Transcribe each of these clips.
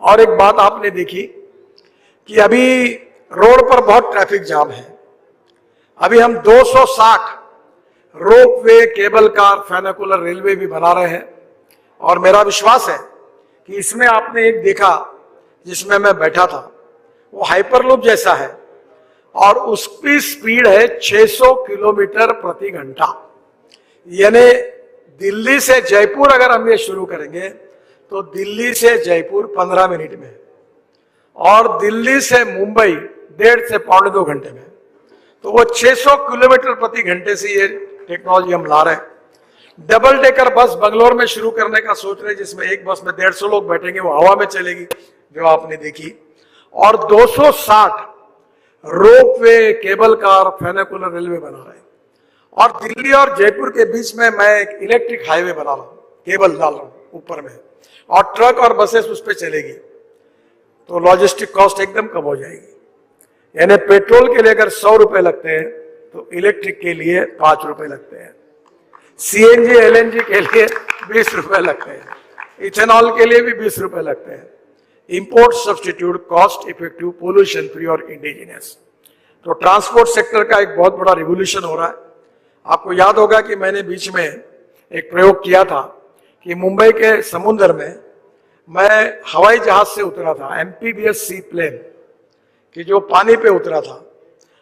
और एक बात आपने देखी कि अभी रोड पर बहुत ट्रैफिक जाम है। अभी हम 260 रोपवे, केबल कार, फेनिकुलर रेलवे भी बना रहे हैं और मेरा विश्वास है कि इसमें आपने एक देखा जिसमें मैं बैठा था, वो हाइपरलूप जैसा है और उसकी स्पीड है 600 किलोमीटर प्रति घंटा। यानी दिल्ली से जयपुर अगर हम ये शुरू करेंगे तो दिल्ली से जयपुर 15 मिनट में और दिल्ली से मुंबई 1.5 से 1.25 घंटे में। तो वो 600 किलोमीटर प्रति घंटे से ये टेक्नोलॉजी हम ला रहे हैं। डबल डेकर बस बंगलोर में शुरू करने का सोच रहे हैं, जिसमें एक बस में 150 लोग बैठेंगे, वो हवा में चलेगी जो आपने देखी। और 260 रोपवे, केबल कार, फेनिकुलर रेलवे बना रहे हैं। और दिल्ली और जयपुर के बीच में मैं एक इलेक्ट्रिक हाईवे बना रहा हूं, केबल डाल रहा हूं ऊपर में, और ट्रक और बसेस उस पर चलेगी। तो लॉजिस्टिक कॉस्ट एकदम कम हो जाएगी। यानी पेट्रोल के लिए अगर 100 रुपए लगते हैं तो इलेक्ट्रिक के लिए 5 रुपए लगते हैं, सीएनजी एलएनजी के लिए 20 रुपए लगते हैं, इथेनॉल के लिए भी 20 रुपए लगते हैं। Import substitute, cost effective, pollution free और इंडिजिनियस। तो ट्रांसपोर्ट सेक्टर का एक बहुत बड़ा रिवोल्यूशन हो रहा है। आपको याद होगा कि मैंने बीच में एक प्रयोग किया था कि मुंबई के समुद्र में मैं हवाई जहाज से उतरा था, एमपीबीएस सी प्लेन कि जो पानी पे उतरा था।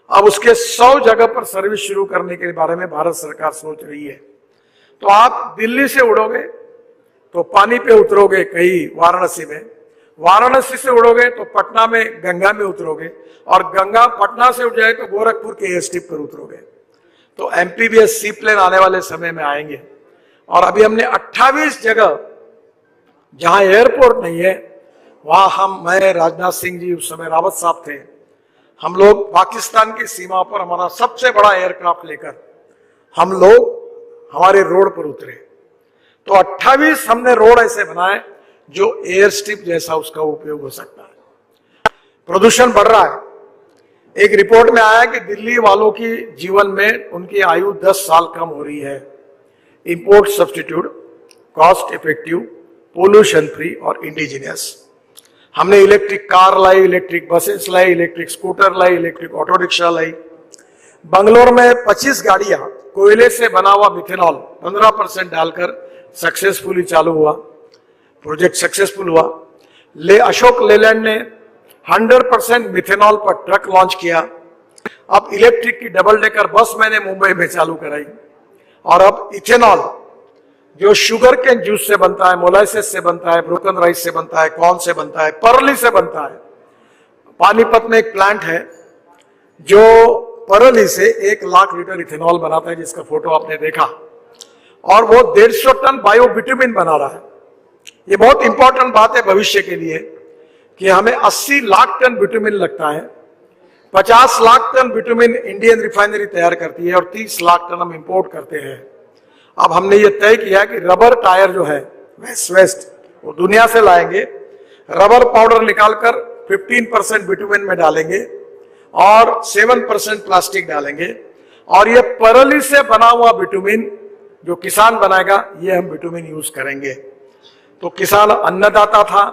अब उसके 100 जगह पर सर्विस शुरू करने के बारे में भारत सरकार सोच रही है। तो आप दिल्ली से उड़ोगे तो पानी पे उतरोगे कहीं वाराणसी में, वाराणसी से उड़ोगे तो पटना में गंगा में उतरोगे, और गंगा पटना से उठ जाए तो गोरखपुर के एयरस्ट्रिप पर उतरोगे। तो एमपीबीएस सी प्लेन आने वाले समय में आएंगे। और अभी हमने 28 जगह जहां एयरपोर्ट नहीं है वहां मैं, राजनाथ सिंह जी, उस समय रावत साहब थे, हम लोग पाकिस्तान की सीमा पर हमारा सबसे बड़ा एयरक्राफ्ट लेकर हम लोग हमारे रोड पर उतरे। तो 28 हमने रोड ऐसे बनाए जो एयर स्ट्रिप जैसा उसका उपयोग हो सकता है। प्रदूषण बढ़ रहा है। एक रिपोर्ट में आया कि दिल्ली वालों की जीवन में उनकी आयु 10 साल कम हो रही है। Import substitute, cost effective, pollution free और इंडिजिनियस। हमने इलेक्ट्रिक कार लाई, इलेक्ट्रिक बसेस लाई, इलेक्ट्रिक स्कूटर लाई, इलेक्ट्रिक ऑटो रिक्शा लाई। बंगलोर में 25 गाड़ियां कोयले से बना हुआ मिथेनॉल 15% डालकर सक्सेसफुली चालू हुआ, प्रोजेक्ट सक्सेसफुल हुआ। अशोक लेलैंड ने 100% मिथेनॉल पर ट्रक लॉन्च किया। अब इलेक्ट्रिक की डबल डेकर बस मैंने मुंबई में चालू कराई। और अब इथेनॉल जो शुगर के जूस से बनता है, मोलाइसिस से बनता है, ब्रोकन राइस से बनता है, कॉर्न से बनता है, परली से बनता है। पानीपत में एक प्लांट है जो परली से 1 लाख लीटर इथेनॉल बनाता है, जिसका फोटो आपने देखा। और वो 150 टन बायोबिटुमिन बना रहा है। ये बहुत इंपॉर्टेंट बात है भविष्य के लिए कि हमें 80 लाख टन बिटुमिन लगता है। 50 lakh tonne bitumen Indian refinery तैयार करती है और 30 लाख टन हम इंपोर्ट करते हैं। अब हमने ये तय किया कि रबर टायर जो है वेस्ट वो दुनिया से लाएंगे, रबर पाउडर निकालकर 15% बिटुमिन में डालेंगे और 7% प्लास्टिक डालेंगे। और ये परली से बना हुआ बिटुमिन जो किसान बनाएगा, ये हम बिटुमिन यूज करेंगे। तो किसान अन्नदाता था,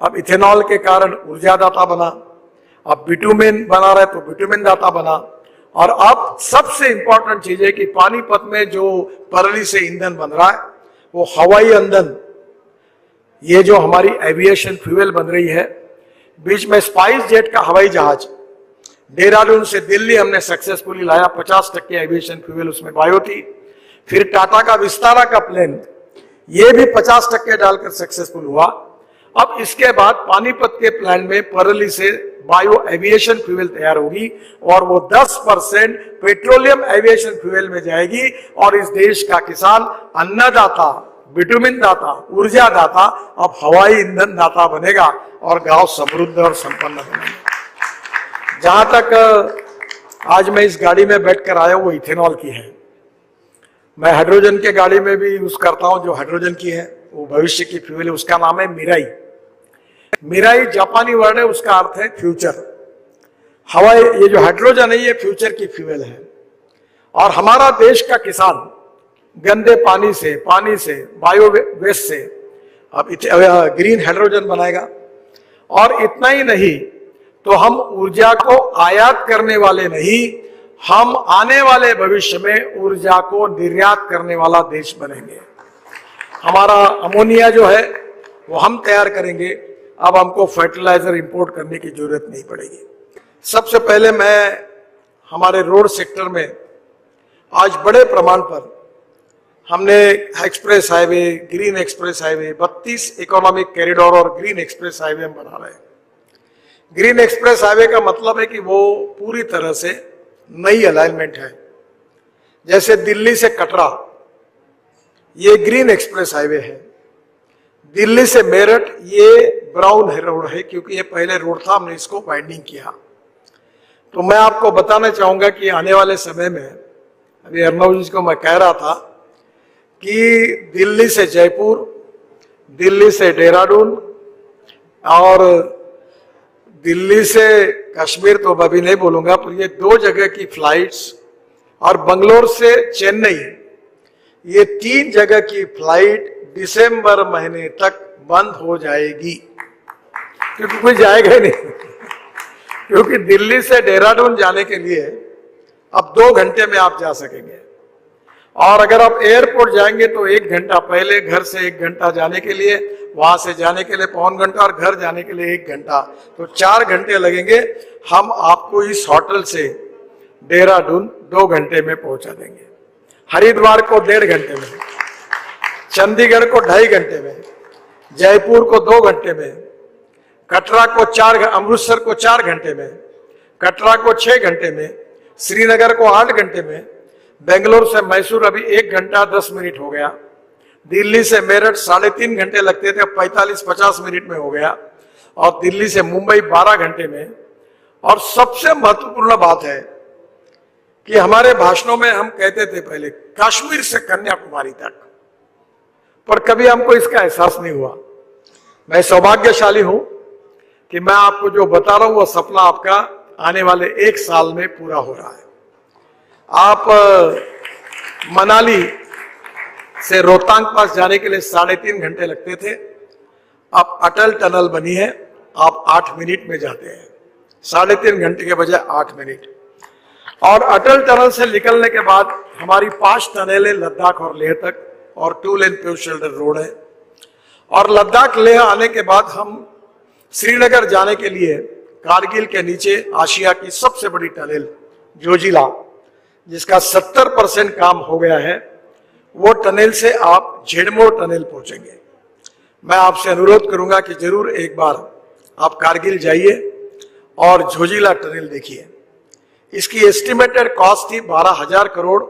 अब इथेनॉल के कारण ऊर्जादाता बना, अब बिटुमिन बना रहे तो बिटुमिन दाता बना। और अब सबसे इंपॉर्टेंट चीज है कि पानीपत में जो परली से ईंधन बन रहा है वो हवाई ईंधन, ये जो हमारी एविएशन फ्यूल बन रही है। बीच में स्पाइस जेट का हवाई जहाज देहरादून से दिल्ली हमने सक्सेसफुली लाया, 50% एविएशन फ्यूल उसमें बायो थी। फिर टाटा का विस्तारा का प्लेन, ये भी 50% डालकर सक्सेसफुल हुआ। अब इसके बाद पानीपत के प्लान में परली से बायो एविएशन फ्यूल तैयार होगी और वो 10% पेट्रोलियम एविएशन फ्यूल में जाएगी। और इस देश का किसान अन्नदाता, बिटुमिन दाता, ऊर्जा दाता अब हवाई ईंधन दाता बनेगा और गांव समृद्ध और संपन्न बनेगा। जहां तक आज मैं इस गाड़ी में बैठकर आया वो इथेनॉल की है। मैं हाइड्रोजन के गाड़ी में भी यूज करता हूं जो हाइड्रोजन की है, वो भविष्य की फ्यूल है, उसका नाम है मिराई। मिराई जापानी वर्ड है, उसका अर्थ है फ्यूचर। हवाई ये जो हाइड्रोजन है ये फ्यूचर की फ्यूल है। और हमारा देश का किसान गंदे पानी से, बायो वेस्ट से अब ग्रीन हाइड्रोजन बनाएगा। और इतना ही नहीं, तो हम ऊर्जा को आयात करने वाले नहीं, हम आने वाले भविष्य में ऊर्जा को निर्यात करने वाला देश बनेंगे। हमारा अमोनिया जो है वो हम तैयार करेंगे, अब हमको फर्टिलाइजर इंपोर्ट करने की जरूरत नहीं पड़ेगी। सबसे पहले मैं हमारे रोड सेक्टर में आज बड़े प्रमाण पर हमने express highway, green express highway, 32 economic corridor और ग्रीन एक्सप्रेस हाईवे हम बना रहे हैं। ग्रीन एक्सप्रेस हाईवे का मतलब है कि वो पूरी तरह से नई अलाइनमेंट है। जैसे दिल्ली से कटरा, ये ग्रीन एक्सप्रेस हाईवे है। दिल्ली से मेरठ, ये ब्राउन रोड है, क्योंकि ये पहले रोड था, हमने इसको वाइडनिंग किया। तो मैं आपको बताना चाहूंगा कि आने वाले समय में, अभी अर्नब जी को मैं कह रहा था कि दिल्ली से जयपुर, दिल्ली से देहरादून और दिल्ली से कश्मीर तो अभी नहीं बोलूंगा, पर ये 2 जगह की फ्लाइट्स, और बंगलोर से चेन्नई, ये 3 जगह की फ्लाइट दिसंबर महीने तक बंद हो जाएगी, क्योंकि कोई जाएगा ही नहीं। क्योंकि दिल्ली से देहरादून जाने के लिए अब 2 घंटे में आप जा सकेंगे, और अगर आप एयरपोर्ट जाएंगे तो 1 घंटा पहले, घर से 1 घंटा जाने के लिए, वहां से जाने के लिए पौन घंटा, और घर जाने के लिए 1 घंटा, तो 4 घंटे लगेंगे। हम आपको इस होटल से देहरादून 2 घंटे में पहुंचा देंगे, हरिद्वार को 1.5 घंटे में, चंडीगढ़ को 2.5 घंटे में, जयपुर को 2 घंटे में, कटरा को 4, अमृतसर को 4 घंटे में, कटरा को 6 घंटे में, श्रीनगर को 8 घंटे में, बेंगलोर से मैसूर अभी 1 घंटा 10 मिनट हो गया, दिल्ली से मेरठ 3.5 घंटे लगते थे, 45-50 मिनट में हो गया, और दिल्ली से मुंबई 12 घंटे में। और सबसे महत्वपूर्ण बात है कि हमारे भाषणों में हम कहते थे पहले कश्मीर से कन्याकुमारी तक, पर कभी हमको इसका एहसास नहीं हुआ। मैं सौभाग्यशाली हूं कि मैं आपको जो बता रहा हूं वो सपना आपका आने वाले 1 साल में पूरा हो रहा है। आप मनाली से रोहतांग पास जाने के लिए 3.5 घंटे लगते थे, अब अटल टनल बनी है, आप 8 मिनट में जाते हैं, 3.5 घंटे के बजाय 8 मिनट। और अटल टनल से निकलने के बाद हमारी 5 टनल है लद्दाख और लेह तक, और 2 लेन पेव शोल्डर रोड है। और लद्दाख लेह आने के बाद हम श्रीनगर जाने के लिए कारगिल के नीचे आशिया की सबसे बड़ी टनल जोजिला, जिसका 70% काम हो गया है, वो टनल से आप झेड़मोड़ टनल पहुंचेंगे। मैं आपसे अनुरोध करूंगा कि जरूर एक बार आप कारगिल जाइए और जोजिला टनल देखिए। इसकी एस्टिमेटेड कॉस्ट थी 12,000 करोड़,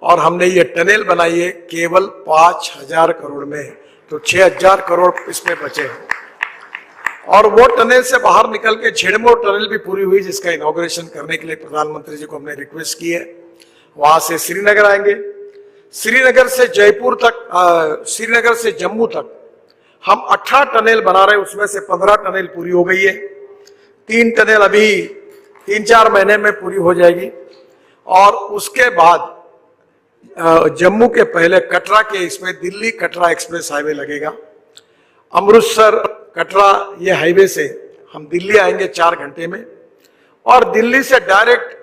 और हमने ये टनल बनाई है केवल 5,000 करोड़ में, तो 6,000 करोड़ इसमें बचे हैं। और वो टनल से बाहर निकल के झेड़मोड़ टनल भी पूरी हुई, जिसका इनॉग्रेशन करने के लिए प्रधानमंत्री जी को हमने रिक्वेस्ट की है। वहां से श्रीनगर आएंगे, श्रीनगर से जयपुर तक, श्रीनगर से जम्मू तक हम 18 टनल बना रहे हैं, उसमें से 15 टनल पूरी हो गई है, 3 टनल अभी 3-4 महीने में पूरी हो जाएगी। और उसके बाद जम्मू के पहले कटरा के इसमें दिल्ली कटरा एक्सप्रेस हाईवे लगेगा। अमृतसर कटरा ये हाईवे से हम दिल्ली आएंगे 4 घंटे में, और दिल्ली से डायरेक्ट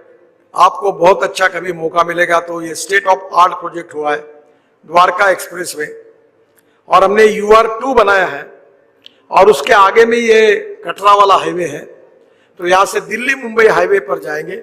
आपको बहुत अच्छा कभी मौका मिलेगा तो ये स्टेट ऑफ आर्ट प्रोजेक्ट हुआ है द्वारका एक्सप्रेस वे, और हमने UR2 बनाया है, और उसके आगे में ये कटरा वाला हाईवे है। तो यहाँ से दिल्ली मुंबई हाईवे पर जाएंगे